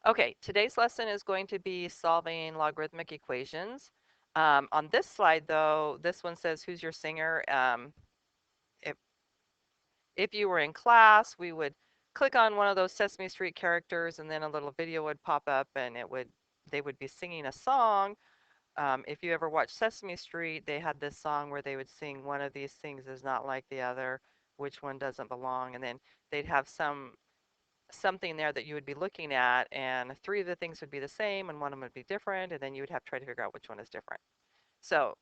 Okay, today's lesson is going to be solving logarithmic equations. On this slide, though, this one says, who's your singer? If, if you were in class, we would click on one of those Sesame Street characters, and then a little video would pop up, and they would be singing a song. If you ever watched Sesame Street, they had this song where they would sing, one of these things is not like the other, which one doesn't belong, and then they'd have something there that you would be looking at, and three of the things would be the same and one of them would be different, and then you would have to try to figure out which one is different. So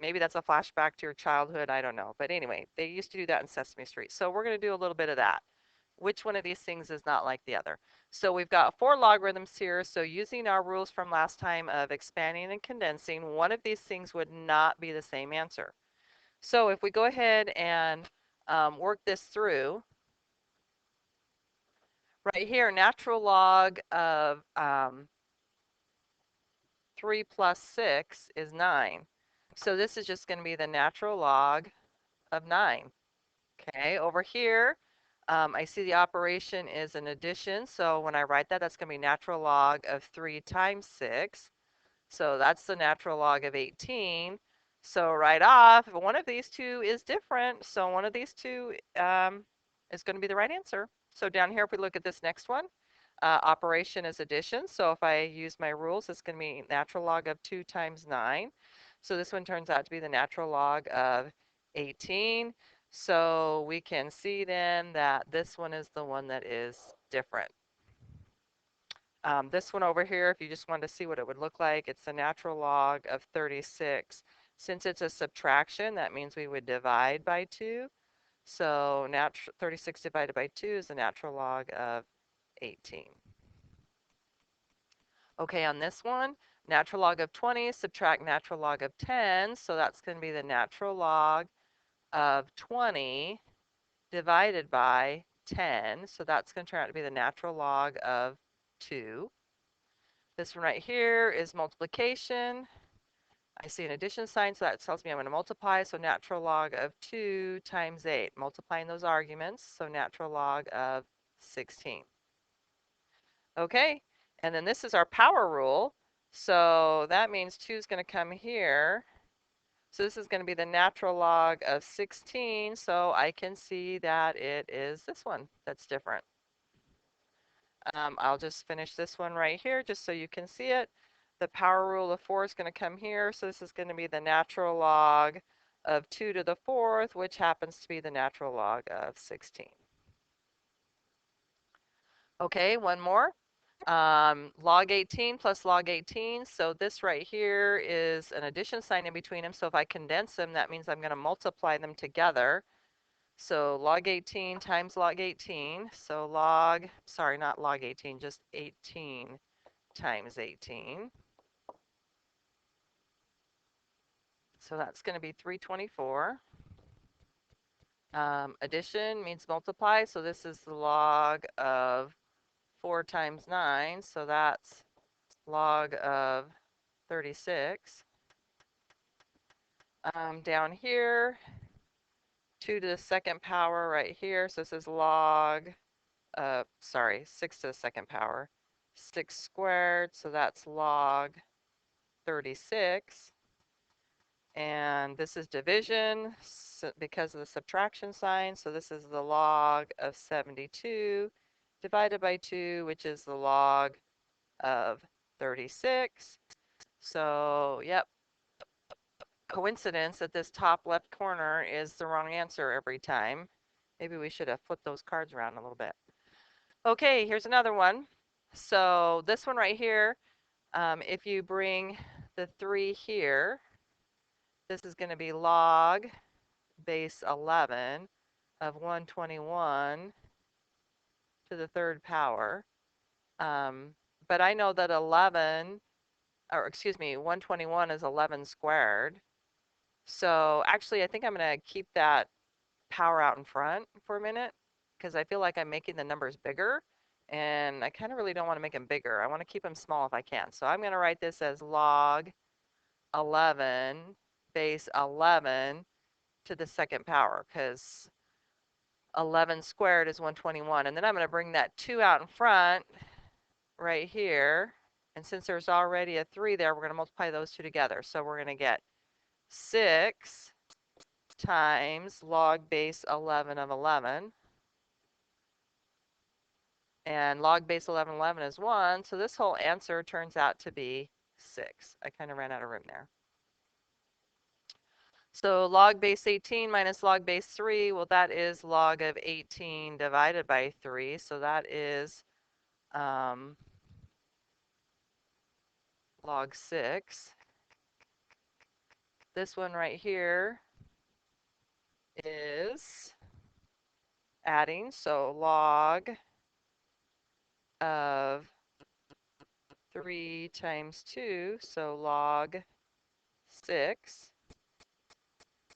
maybe that's a flashback to your childhood, I don't know. But anyway, they used to do that in Sesame Street. So we're going to do a little bit of that. Which one of these things is not like the other? So we've got 4 logarithms here. So using our rules from last time of expanding and condensing, one of these things would not be the same answer. So if we go ahead and work this through, right here, natural log of 3 plus 6 is 9. So this is just going to be the natural log of 9. Okay, over here, I see the operation is an addition. So when I write that, that's going to be natural log of 3 times 6. So that's the natural log of 18. So right off, one of these two is different. So one of these two is going to be the right answer. So down here, if we look at this next one, operation is addition. So if I use my rules, it's going to be natural log of 2 times 9. So this one turns out to be the natural log of 18. So we can see then that this one is the one that is different. This one over here, if you just wanted to see what it would look like, it's the natural log of 36. Since it's a subtraction, that means we would divide by 2. So 36 divided by 2 is the natural log of 18. Okay, on this one, natural log of 20, subtract natural log of 10. So that's going to be the natural log of 20 divided by 10. So that's going to turn out to be the natural log of 2. This one right here is multiplication. I see an addition sign, so that tells me I'm going to multiply. So natural log of 2 times 8, multiplying those arguments. So natural log of 16. Okay, and then this is our power rule. So that means 2 is going to come here. So this is going to be the natural log of 16. So I can see that it is this one that's different. I'll just finish this one right here just so you can see it. The power rule of 4 is going to come here. So this is going to be the natural log of 2 to the 4th, which happens to be the natural log of 16. Okay, one more. Log 18 plus log 18. So this right here is an addition sign in between them. So if I condense them, that means I'm going to multiply them together. So log 18 times log 18. So not log 18, just 18 times 18. So that's going to be 324. Addition means multiply. So this is the log of 4 times 9. So that's log of 36. Down here, 2 to the second power right here. So this is 6 to the second power. 6 squared, so that's log 36. And this is division because of the subtraction sign. So this is the log of 72 divided by 2, which is the log of 36. So, yep, coincidence that this top left corner is the wrong answer every time. Maybe we should have flipped those cards around a little bit. Okay, here's another one. So this one right here, if you bring the 3 here, this is going to be log base 11 of 121 to the 3rd power. But I know that 121 is 11 squared. So actually, I think I'm going to keep that power out in front for a minute because I feel like I'm making the numbers bigger. And I kind of really don't want to make them bigger. I want to keep them small if I can. So I'm going to write this as log 11 base 11 to the 2nd power because 11 squared is 121. And then I'm going to bring that 2 out in front right here. And since there's already a 3 there, we're going to multiply those two together. So we're going to get 6 times log base 11 of 11. And log base 11 is 1. So this whole answer turns out to be 6. I kind of ran out of room there. So log base 18 minus log base 3, well, that is log of 18 divided by 3. So that is log 6. This one right here is adding. So log of 3 times 2, so log 6.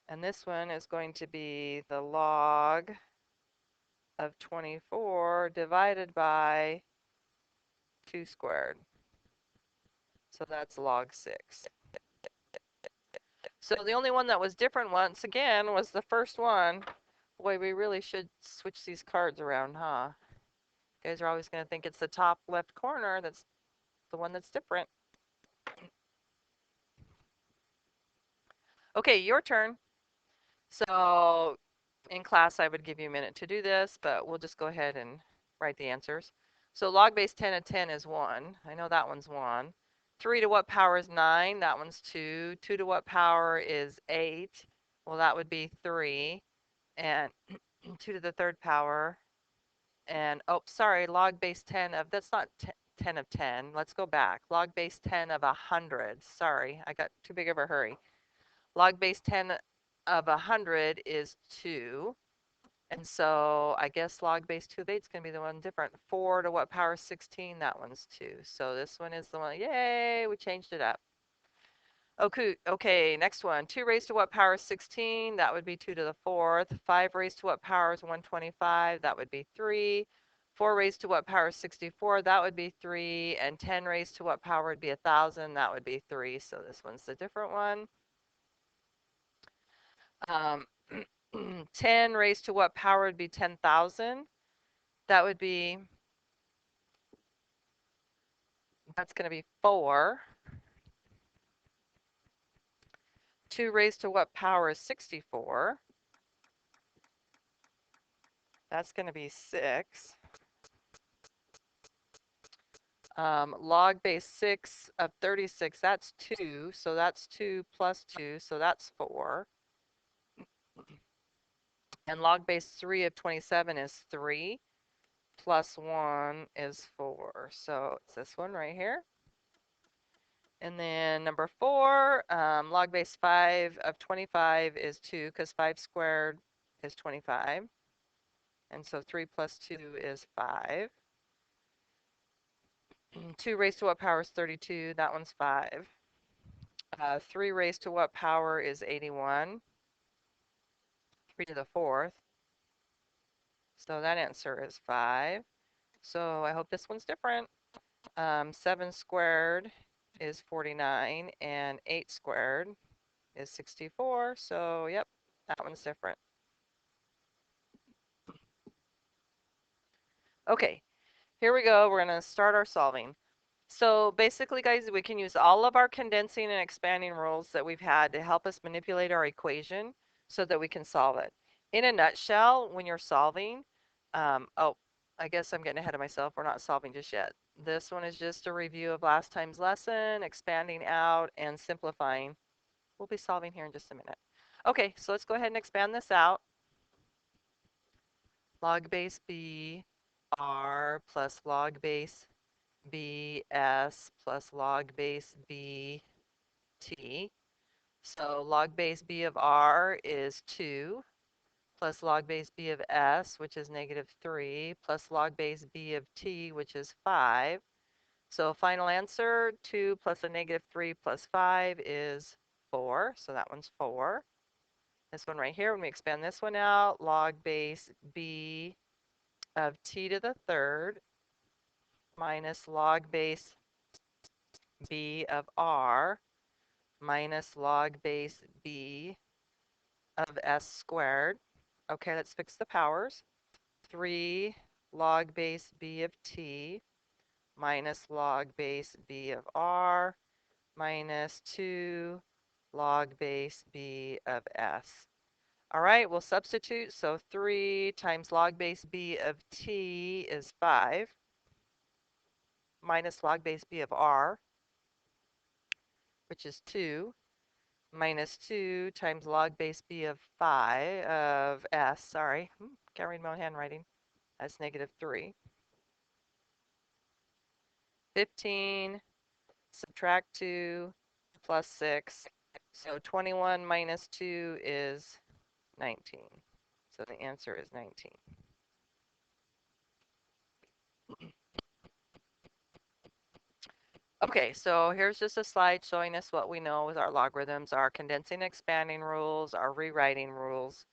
And this one is going to be the log of 24 divided by 2 squared. So that's log 6. So the only one that was different once again was the first one. Boy, we really should switch these cards around, huh? You guys are always going to think it's the top left corner that's the one that's different. Okay, your turn. So in class, I would give you a minute to do this, but we'll just go ahead and write the answers. So log base 10 of 10 is 1. I know that one's 1. 3 to what power is 9? That one's 2. 2 to what power is 8? Well, that would be 3. And 2 to the third power. And, oh, sorry, log base 10 of, that's not 10 of 10. Let's go back. Log base 10 of 100. Sorry, I got too big of a hurry. Log base 10 of 100 is 2. And so I guess log base 2 of 8 is going to be the one different. 4 to what power 16? That one's 2. So this one is the one. Yay, we changed it up. Okay, next one. 2 raised to what power is 16? That would be 2 to the 4th. 5 raised to what power is 125? That would be 3. 4 raised to what power is 64? That would be 3. And 10 raised to what power would be 1,000? That would be 3. So this one's the different one. 10 raised to what power would be 10,000? That would be, that's going to be 4. 2 raised to what power is 64? That's going to be 6. Log base 6 of 36, that's 2. So that's 2 plus 2, so that's 4. And log base 3 of 27 is 3. Plus 1 is 4. So it's this one right here. And then number 4, log base 5 of 25 is 2 because 5 squared is 25. And so 3 plus 2 is 5. 2 raised to what power is 32? That one's 5. 3 raised to what power is 81? 3 to the 4th. So that answer is 5. So I hope this one's different. 7 squared is 49, and 8 squared is 64. So, yep, that one's different. Okay, here we go. We're going to start our solving. So basically, guys, we can use all of our condensing and expanding rules that we've had to help us manipulate our equation so that we can solve it. In a nutshell, when you're solving, oh, I guess I'm getting ahead of myself. We're not solving just yet. This one is just a review of last time's lesson, expanding out and simplifying. We'll be solving here in just a minute. Okay, so let's go ahead and expand this out. Log base b r plus log base bs plus log base b t. So log base b of r is 2 plus log base b of s, which is -3, plus log base b of t, which is 5. So final answer, 2 plus a -3 plus 5 is 4. So that one's 4. This one right here, when we expand this one out, log base b of t to the third minus log base b of r minus log base b of s squared. Okay, let's fix the powers. 3 log base b of t minus log base b of r minus 2 log base b of s. All right, we'll substitute. So 3 times log base b of t is 5 minus log base b of r, which is 2, minus 2 times log base b of 5 of s, sorry, can't read my own handwriting, that's negative 3. 15, subtract 2, plus 6. So 21 minus 2 is 19. So the answer is 19. Okay, so here's just a slide showing us what we know with our logarithms, our condensing expanding rules, our rewriting rules.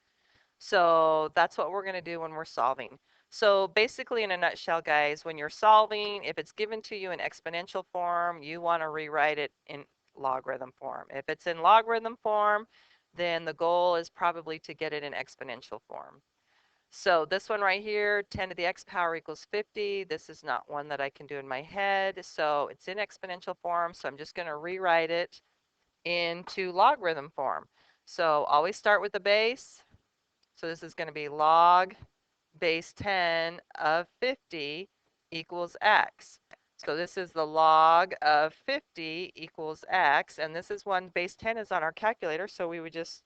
So that's what we're going to do when we're solving. So basically, in a nutshell, guys, when you're solving, if it's given to you in exponential form, you want to rewrite it in logarithm form. If it's in logarithm form, then the goal is probably to get it in exponential form. So this one right here, 10 to the x power equals 50. This is not one that I can do in my head. So it's in exponential form. So I'm just going to rewrite it into logarithm form. So always start with the base. So this is going to be log base 10 of 50 equals x. So this is the log of 50 equals x. And this is when base 10 is on our calculator. So we would just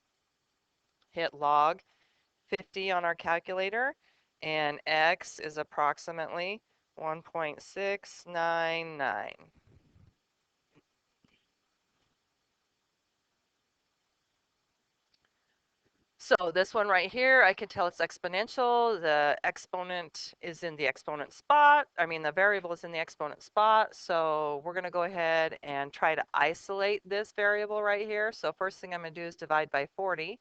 hit log 50 on our calculator, and x is approximately 1.699. So this one right here, I can tell it's exponential. The exponent is in the exponent spot. I mean, the variable is in the exponent spot. So we're going to go ahead and try to isolate this variable right here. So first thing I'm going to do is divide by 40.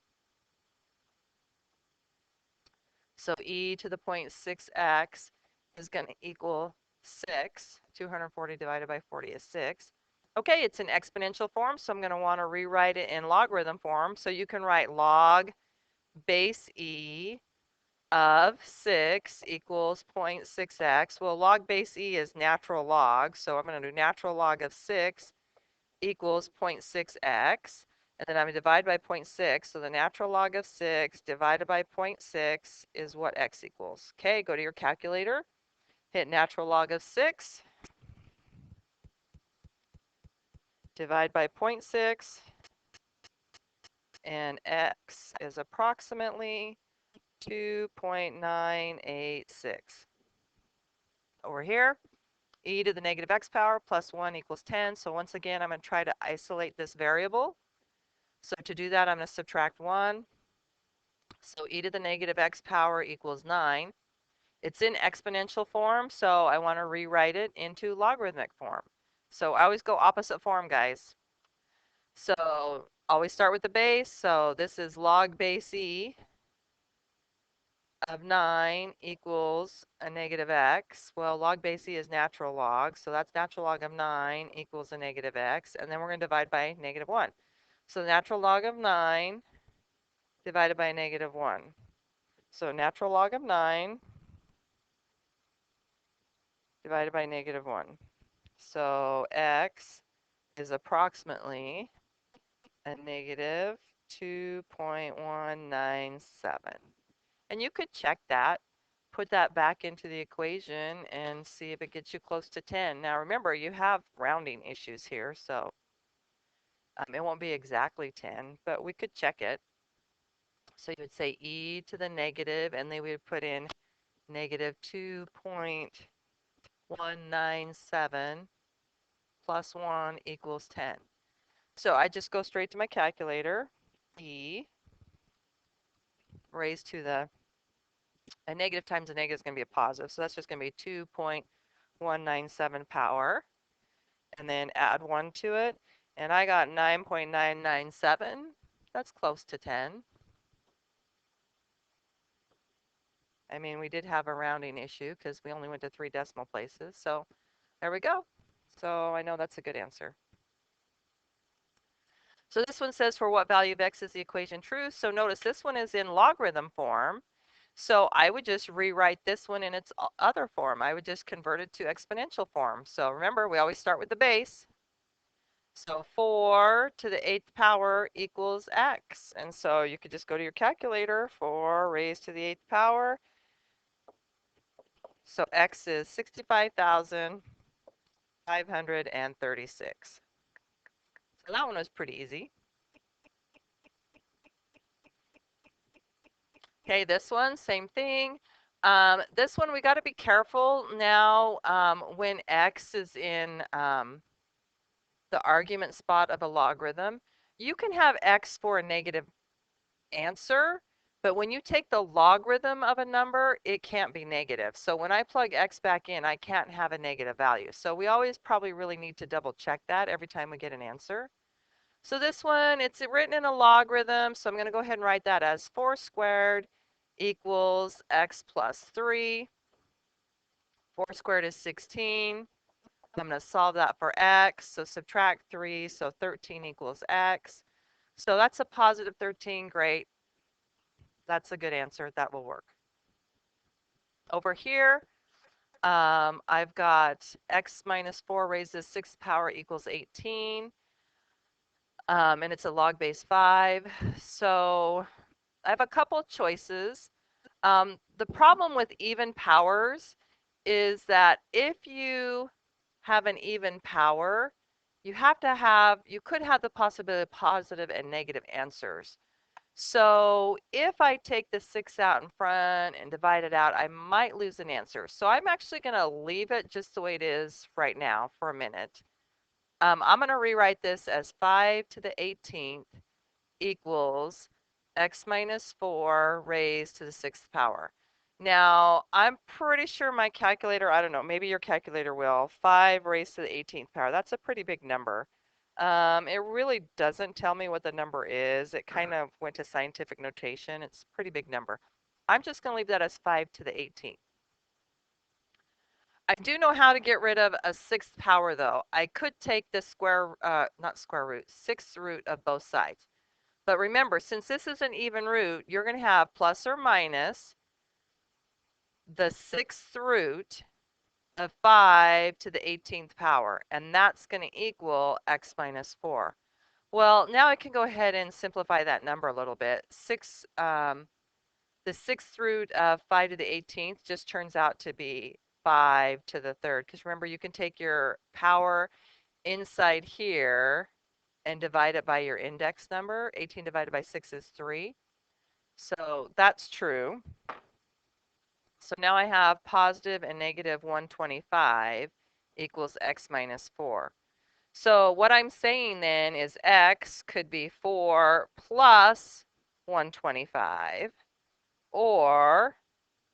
So e to the 0.6x is going to equal 6. 240 divided by 40 is 6. Okay, it's in exponential form, so I'm going to want to rewrite it in logarithm form. So you can write log base e of 6 equals 0.6x. Well, log base e is natural log, so I'm going to do natural log of 6 equals 0.6x. And then I'm going to divide by 0.6. So the natural log of 6 divided by 0.6 is what x equals. Okay, go to your calculator, hit natural log of 6, divide by 0.6, and x is approximately 2.986. Over here, e to the negative x power plus 1 equals 10. So once again, I'm going to try to isolate this variable. So to do that, I'm going to subtract 1. So e to the negative x power equals 9. It's in exponential form, so I want to rewrite it into logarithmic form. So I always go opposite form, guys. So always start with the base. So this is log base e of 9 equals a negative x. Well, log base e is natural log, so that's natural log of 9 equals a negative x. And then we're going to divide by negative 1. So natural log of 9 divided by negative 1. So natural log of 9 divided by negative 1. So x is approximately a negative 2.197. And you could check that, put that back into the equation and see if it gets you close to 10. Now remember, you have rounding issues here, so it won't be exactly 10, but we could check it. So you would say e to the negative, and then we would put in negative 2.197 plus 1 equals 10. So I just go straight to my calculator. E raised to a negative times a negative is going to be a positive. So that's just going to be 2.197 power. And then add 1 to it. And I got 9.997. That's close to 10. I mean, we did have a rounding issue because we only went to 3 decimal places. So there we go. So I know that's a good answer. So this one says for what value of x is the equation true? So notice this one is in logarithm form. So I would just rewrite this one in its other form. I would just convert it to exponential form. So remember, we always start with the base. So 4 to the 8th power equals x. And so you could just go to your calculator, 4 raised to the 8th power. So x is 65,536. So that one was pretty easy. Okay, this one, same thing. This one, we got to be careful now when x is in the argument spot of a logarithm. You can have x for a negative answer, but when you take the logarithm of a number, it can't be negative. So when I plug x back in, I can't have a negative value. So we always probably really need to double check that every time we get an answer. So this one, it's written in a logarithm, so I'm going to go ahead and write that as 4 squared equals x plus 3. 4 squared is 16. I'm going to solve that for x, so subtract 3, so 13 equals x. So that's a positive 13, great. That's a good answer, that will work. Over here, I've got x minus 4 raised to the 6th power equals 18. And it's a log base 5. So I have a couple choices. The problem with even powers is that if you have an even power, you could have the possibility of positive and negative answers. So if I take the 6 out in front and divide it out, I might lose an answer. So I'm actually going to leave it just the way it is right now for a minute. I'm going to rewrite this as 5 to the 18th equals x minus 4 raised to the 6th power. Now, I'm pretty sure my calculator, I don't know, maybe your calculator will, 5 raised to the 18th power. That's a pretty big number. It really doesn't tell me what the number is. It kind of went to scientific notation. It's a pretty big number. I'm just going to leave that as 5 to the 18th. I do know how to get rid of a 6th power, though. I could take the not square root, 6th root of both sides. But remember, since this is an even root, you're going to have plus or minus the 6th root of 5 to the 18th power, and that's going to equal x minus 4. Well, now I can go ahead and simplify that number a little bit. The 6th root of 5 to the 18th just turns out to be 5 to the 3rd, because remember, you can take your power inside here and divide it by your index number. 18 divided by 6 is 3. So that's true. So now I have positive and negative 125 equals x minus 4. So what I'm saying then is x could be 4 plus 125, or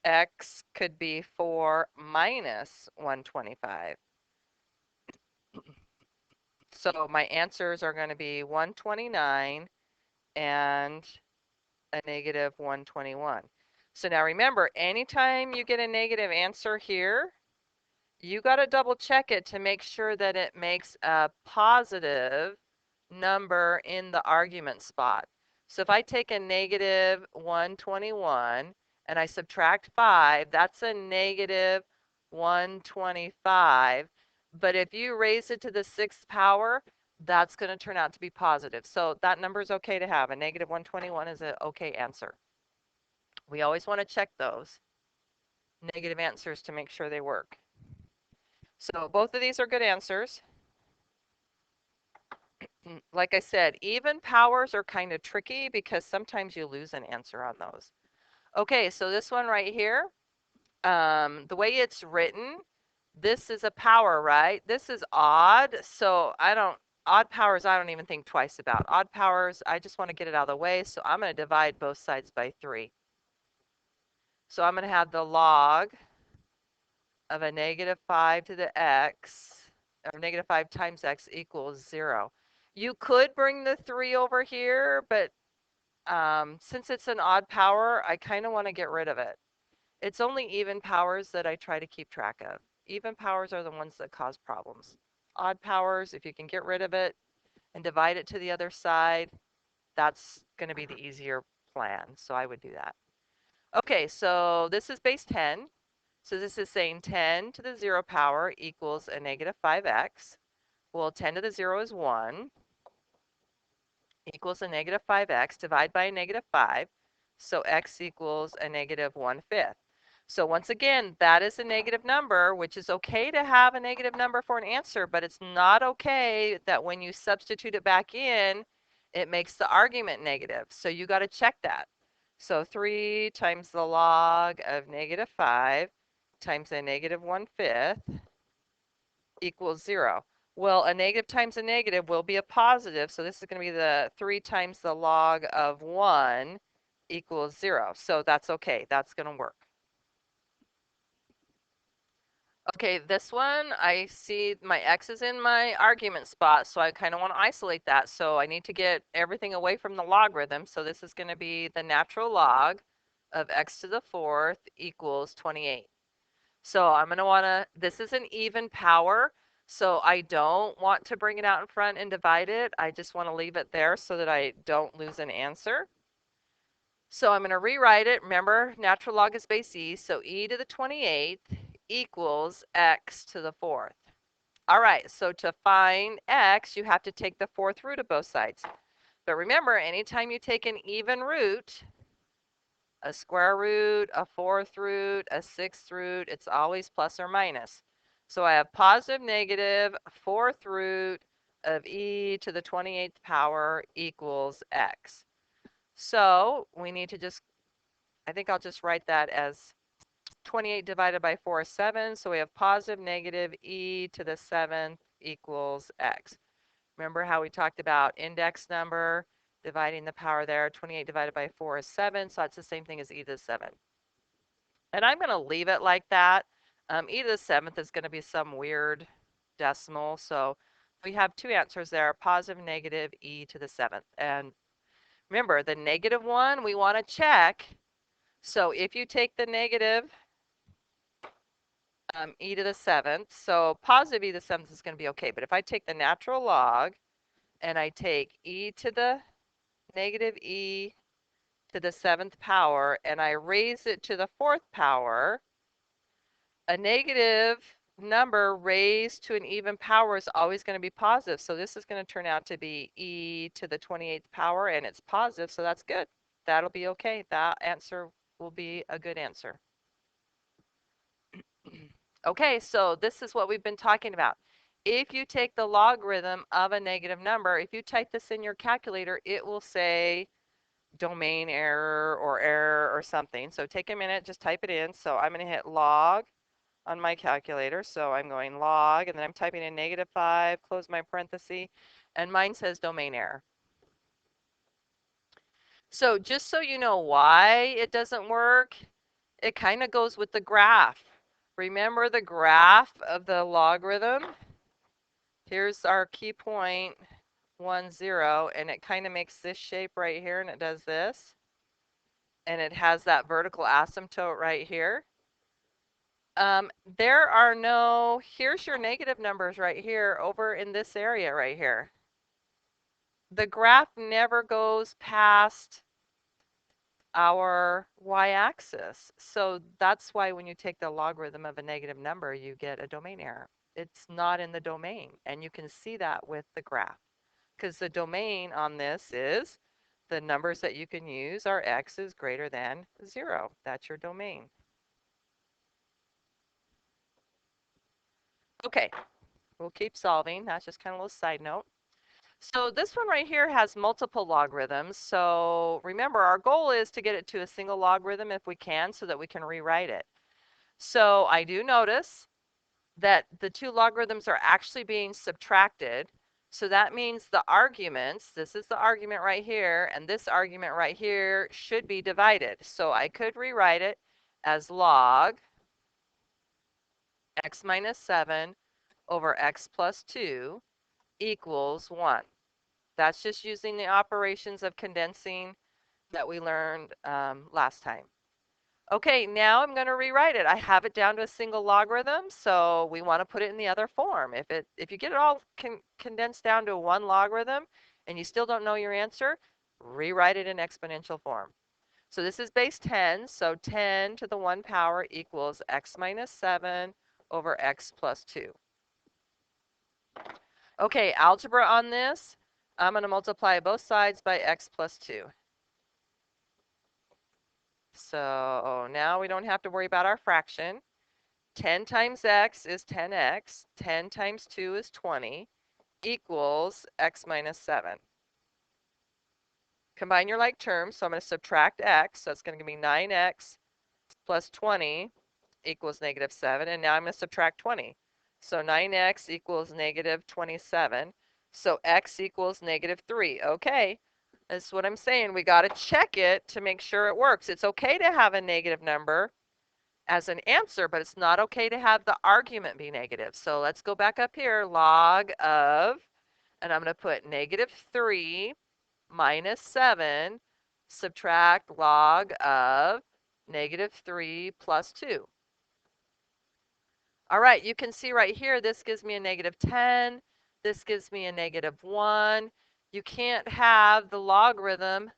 x could be 4 minus 125. So my answers are going to be 129 and a negative 121. So now remember, anytime you get a negative answer here, you got to double check it to make sure that it makes a positive number in the argument spot. So if I take a negative 121 and I subtract 5, that's a negative 125. But if you raise it to the 6th power, that's going to turn out to be positive. So that number is okay to have. A negative 121 is an okay answer. We always want to check those negative answers to make sure they work. So both of these are good answers. Like I said, even powers are kind of tricky because sometimes you lose an answer on those. Okay, so this one right here, the way it's written, this is a power, right? This is odd, so odd powers I don't even think twice about. Odd powers, I just want to get it out of the way, so I'm going to divide both sides by 3. So I'm going to have the log of a negative 5 to the x, or negative 5 times x equals 0. You could bring the 3 over here, but since it's an odd power, I kind of want to get rid of it. It's only even powers that I try to keep track of. Even powers are the ones that cause problems. Odd powers, if you can get rid of it and divide it to the other side, that's going to be the easier plan. So I would do that. Okay, so this is base 10. So this is saying 10 to the 0 power equals a negative 5x. Well, 10 to the 0 is 1 equals a negative 5x. Divide by a negative 5. So x equals a negative 1/5. So once again, that is a negative number, which is okay to have a negative number for an answer, but it's not okay that when you substitute it back in, it makes the argument negative. So you got to check that. So 3 times the log of negative 5 times a negative 1/5 equals 0. Well, a negative times a negative will be a positive, so this is going to be the 3 times the log of 1 equals 0. So that's okay. That's going to work. Okay, this one, I see my x is in my argument spot, so I kind of want to isolate that. So I need to get everything away from the logarithm. So this is going to be the natural log of x to the 4th equals 28. So I'm going to want to, this is an even power, so I don't want to bring it out in front and divide it. I just want to leave it there so that I don't lose an answer. So I'm going to rewrite it. Remember, natural log is base e, so e to the 28th equals x to the 4th. All right, so to find x, you have to take the 4th root of both sides. But remember, anytime you take an even root, a square root, a 4th root, a 6th root, it's always plus or minus. So I have positive negative 4th root of e to the 28th power equals x. So we need to just, I think I'll just write that as 28 divided by 4 is 7. So we have positive negative e to the 7th equals x. Remember how we talked about index number, dividing the power there. 28 divided by 4 is 7. So that's the same thing as e to the 7th. And I'm going to leave it like that. E to the 7th is going to be some weird decimal. So we have two answers there, positive, negative, e to the 7th. And remember, the negative one we want to check. So if you take the negative e to the 7th, so positive e to the 7th is going to be okay. But if I take the natural log and I take e to the negative e to the 7th power and I raise it to the 4th power, a negative number raised to an even power is always going to be positive. So this is going to turn out to be e to the 28th power, and it's positive, so that's good. That'll be okay. That answer will be a good answer. Okay, so this is what we've been talking about. If you take the logarithm of a negative number, if you type this in your calculator, it will say domain error or something. So take a minute, just type it in. So I'm going to hit log on my calculator. So I'm going log, and then I'm typing in -5, close my parenthesis, and mine says domain error. So just so you know why it doesn't work, it kind of goes with the graph. Remember the graph of the logarithm? Here's our key point, 1, 0, and it kind of makes this shape right here, and it does this. And it has that vertical asymptote right here. There are no, here's your negative numbers right here over in this area right here. The graph never goes past our y-axis. So that's why when you take the logarithm of a negative number, you get a domain error. It's not in the domain, and you can see that with the graph, because the domain on this is the numbers that you can use are x is greater than 0. That's your domain. Okay, we'll keep solving. That's just kind of a little side note. So this one right here has multiple logarithms. So remember, our goal is to get it to a single logarithm if we can, so that we can rewrite it. So I do notice that the two logarithms are actually being subtracted. So that means the arguments, this is the argument right here, and this argument right here should be divided. So I could rewrite it as log x minus 7 over x plus 2 equals 1. That's just using the operations of condensing that we learned last time. Okay, now I'm going to rewrite it. I have it down to a single logarithm, so we want to put it in the other form. If you get it all condensed down to one logarithm and you still don't know your answer, rewrite it in exponential form. So this is base 10, so 10 to the 1 power equals x minus 7 over x plus 2. Okay, algebra on this, I'm going to multiply both sides by x plus 2. So now we don't have to worry about our fraction. 10 times x is 10x. 10 times 2 is 20 equals x minus 7. Combine your like terms, so I'm going to subtract x, so it's going to give me 9x plus 20 equals negative 7, and now I'm going to subtract 20. So 9x equals negative 27, so x equals negative 3. Okay, that's what I'm saying. We got to check it to make sure it works. It's okay to have a negative number as an answer, but it's not okay to have the argument be negative. So let's go back up here, log of, and I'm going to put negative 3 minus 7, subtract log of negative 3 plus 2. All right, you can see right here, this gives me a negative 10. This gives me a negative 1. You can't have the logarithm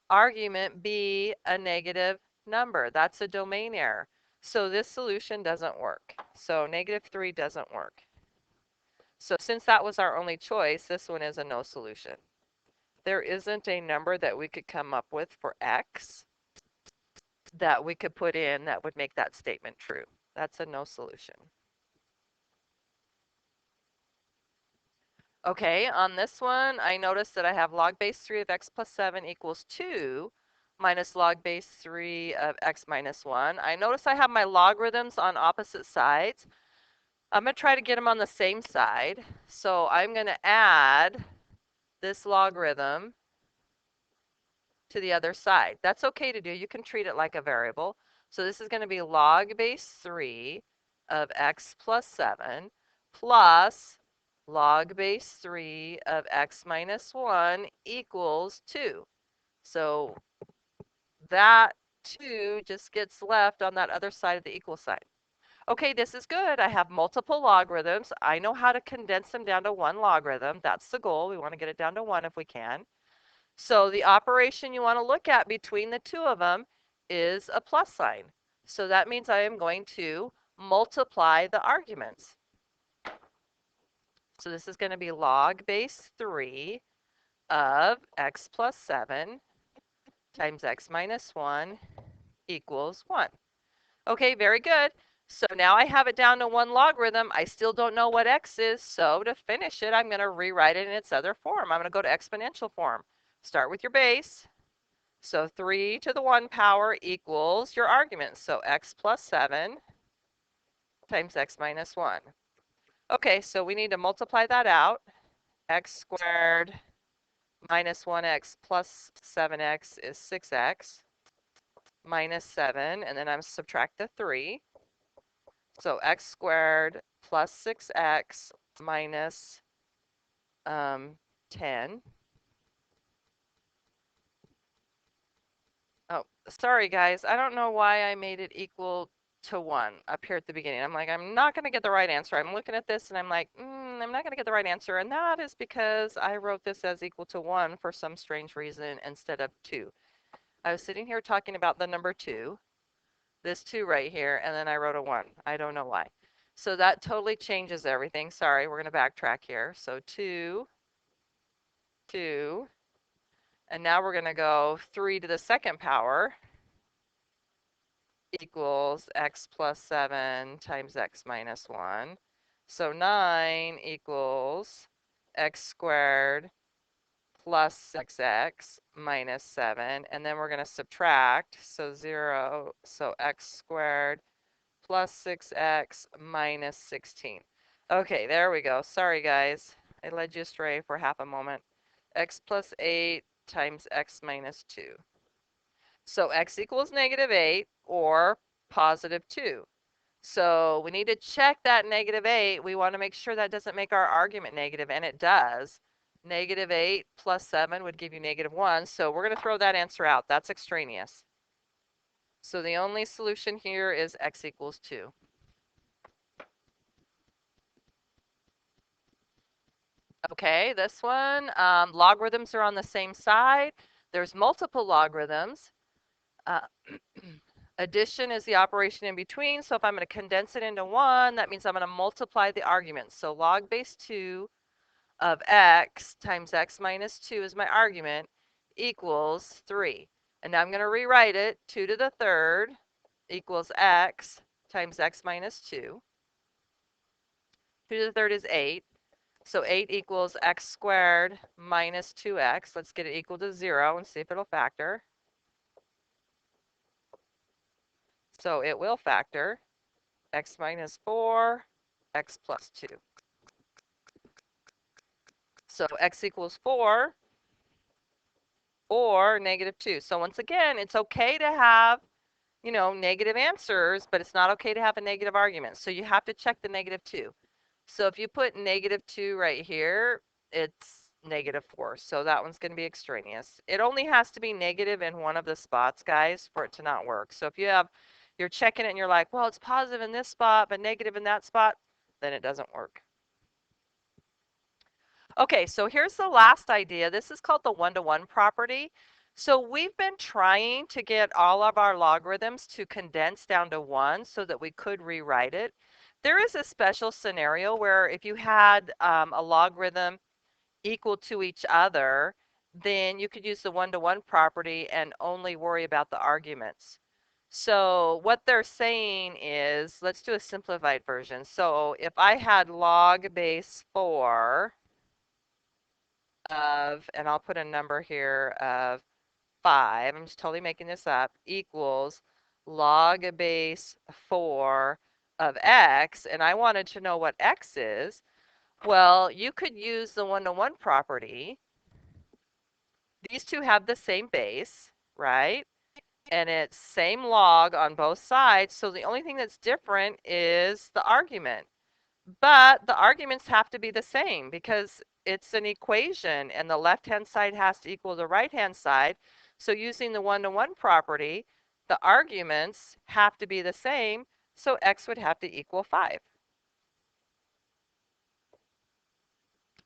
argument be a negative number. That's a domain error. So this solution doesn't work. So negative 3 doesn't work. So since that was our only choice, this one is a no solution. There isn't a number that we could come up with for x that we could put in that would make that statement true. That's a no solution. Okay, on this one, I noticed that I have log base 3 of x plus 7 equals 2 minus log base 3 of x minus 1. I notice I have my logarithms on opposite sides. I'm going to try to get them on the same side. So I'm going to add this logarithm to the other side. That's okay to do. You can treat it like a variable. So this is going to be log base 3 of x plus 7 plus log base 3 of x minus 1 equals 2. So that 2 just gets left on that other side of the equal sign. Okay, this is good. I have multiple logarithms. I know how to condense them down to one logarithm. That's the goal. We want to get it down to one if we can. So the operation you want to look at between the two of them is a plus sign. So that means I am going to multiply the arguments. So this is going to be log base 3 of x plus 7 times x minus 1 equals 1. Okay, very good. So now I have it down to one logarithm. I still don't know what x is, so to finish it, I'm going to rewrite it in its other form. I'm going to go to exponential form. Start with your base. So 3 to the 1 power equals your argument. So x plus 7 times x minus 1. Okay, so we need to multiply that out. X squared minus 1x plus 7x is 6x minus 7, and then I'm subtract the 3. So x squared plus 6x minus 10. Oh, sorry guys, I don't know why I made it equal to 1 up here at the beginning. I'm like, I'm not going to get the right answer. I'm looking at this and I'm like, I'm not going to get the right answer. And that is because I wrote this as equal to 1 for some strange reason instead of 2. I was sitting here talking about the number 2, this 2 right here, and then I wrote a 1. I don't know why. So that totally changes everything. Sorry, we're going to backtrack here. So 2, 2, and now we're going to go 3 to the second power equals x plus 7 times x minus 1. So 9 equals x squared plus 6x minus 7. And then we're going to subtract. So 0. So x squared plus 6x minus 16. Okay, there we go. Sorry, guys. I led you astray for half a moment. X plus 8 times x minus 2. So x equals negative 8 or positive 2. So we need to check that negative 8. We want to make sure that doesn't make our argument negative, and it does. Negative 8 plus 7 would give you negative 1. So we're going to throw that answer out. That's extraneous. So the only solution here is x equals 2. Okay, this one, logarithms are on the same side. There's multiple logarithms. Uh, addition is the operation in between. So if I'm going to condense it into one, that means I'm going to multiply the arguments. So log base 2 of x times x minus 2 is my argument equals 3. And now I'm going to rewrite it. 2 to the third equals x times x minus 2. 2 to the third is 8. So 8 equals x squared minus 2x. Let's get it equal to 0 and see if it'll factor. So it will factor x minus 4, x plus 2. So x equals 4 or negative 2. So once again, it's okay to have, negative answers, but it's not okay to have a negative argument. So you have to check the negative 2. So if you put negative 2 right here, it's negative 4. So that one's going to be extraneous. It only has to be negative in one of the spots, guys, for it to not work. So if you're checking it and you're like, well, it's positive in this spot, but negative in that spot, then it doesn't work. Okay, so here's the last idea. This is called the one-to-one property. So we've been trying to get all of our logarithms to condense down to 1 so that we could rewrite it. There is a special scenario where if you had a logarithm equal to each other, then you could use the one-to-one property and only worry about the arguments. So what they're saying is, let's do a simplified version. So if I had log base 4 of, and I'll put a number here of 5, I'm just totally making this up, equals log base 4 of x, and I wanted to know what x is, well, you could use the one-to-one property. These two have the same base, right? And it's same log on both sides, so the only thing that's different is the argument. But the arguments have to be the same because it's an equation and the left-hand side has to equal the right-hand side. So using the one-to-one property, the arguments have to be the same, so x would have to equal 5.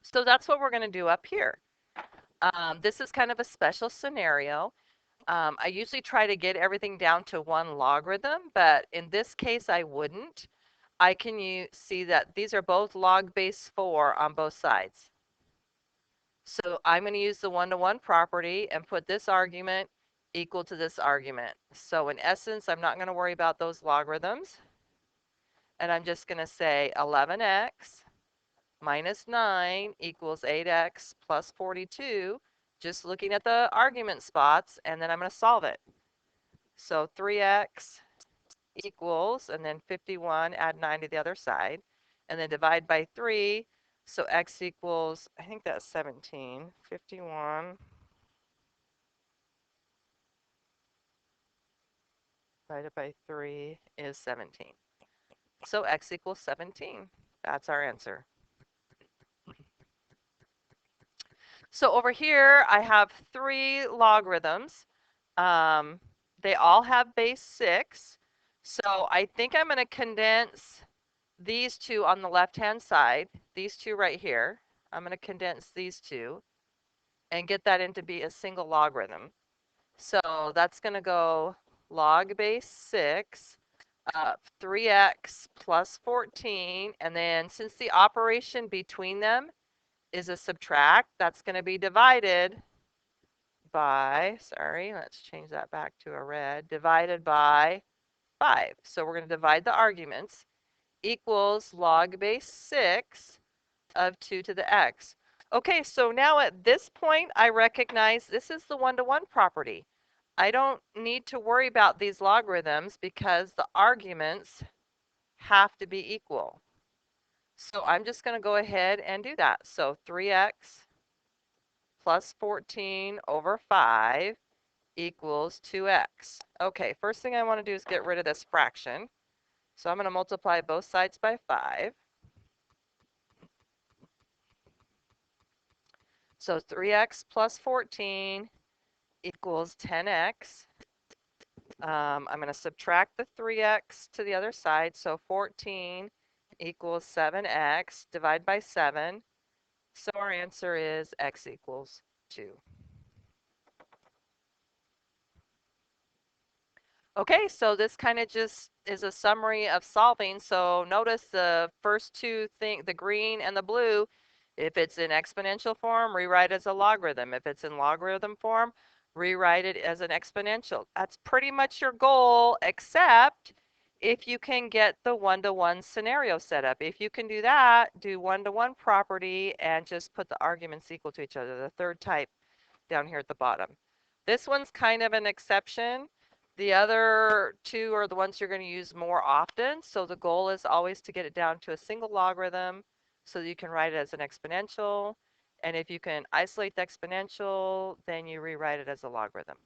So that's what we're going to do up here. This is kind of a special scenario. I usually try to get everything down to one logarithm, but in this case I wouldn't. I can see that these are both log base 4 on both sides. So I'm going to use the one-to-one property and put this argument equal to this argument. So in essence, I'm not going to worry about those logarithms. And I'm just going to say 11x minus 9 equals 8x plus 42, just looking at the argument spots, and then I'm going to solve it. So 3x equals, and then 51, add 9 to the other side, and then divide by 3. So x equals, I think that's 17. 51 divided by 3 is 17. So x equals 17. That's our answer. So over here, I have 3 logarithms. They all have base 6. So I think I'm going to condense these two on the left-hand side, these two right here. I'm going to condense these two and get that into be a single logarithm. So that's going to go log base 6 of 3x plus 14. And then since the operation between them is a subtract, that's going to be divided by, sorry, let's change that back to a red, divided by 5. So we're going to divide the arguments, equals log base 6 of 2 to the x. Okay, so now at this point, I recognize this is the one-to-one property. I don't need to worry about these logarithms because the arguments have to be equal. So I'm just going to go ahead and do that. So 3x plus 14 over 5 equals 2x. Okay, first thing I want to do is get rid of this fraction. So I'm going to multiply both sides by 5. So 3x plus 14 equals 10x. I'm going to subtract the 3x to the other side. So 14 equals 7x. Divide by 7. So our answer is x equals 2. Okay, so this kind of just is a summary of solving. So notice the first two things, the green and the blue, if it's in exponential form, rewrite as a logarithm. If it's in logarithm form, rewrite it as an exponential. That's pretty much your goal, except if you can get the one-to-one scenario set up. If you can do that, do one-to-one property and just put the arguments equal to each other, the third type down here at the bottom. This one's kind of an exception. The other two are the ones you're going to use more often. So the goal is always to get it down to a single logarithm so that you can write it as an exponential. And if you can isolate the exponential, then you rewrite it as a logarithm.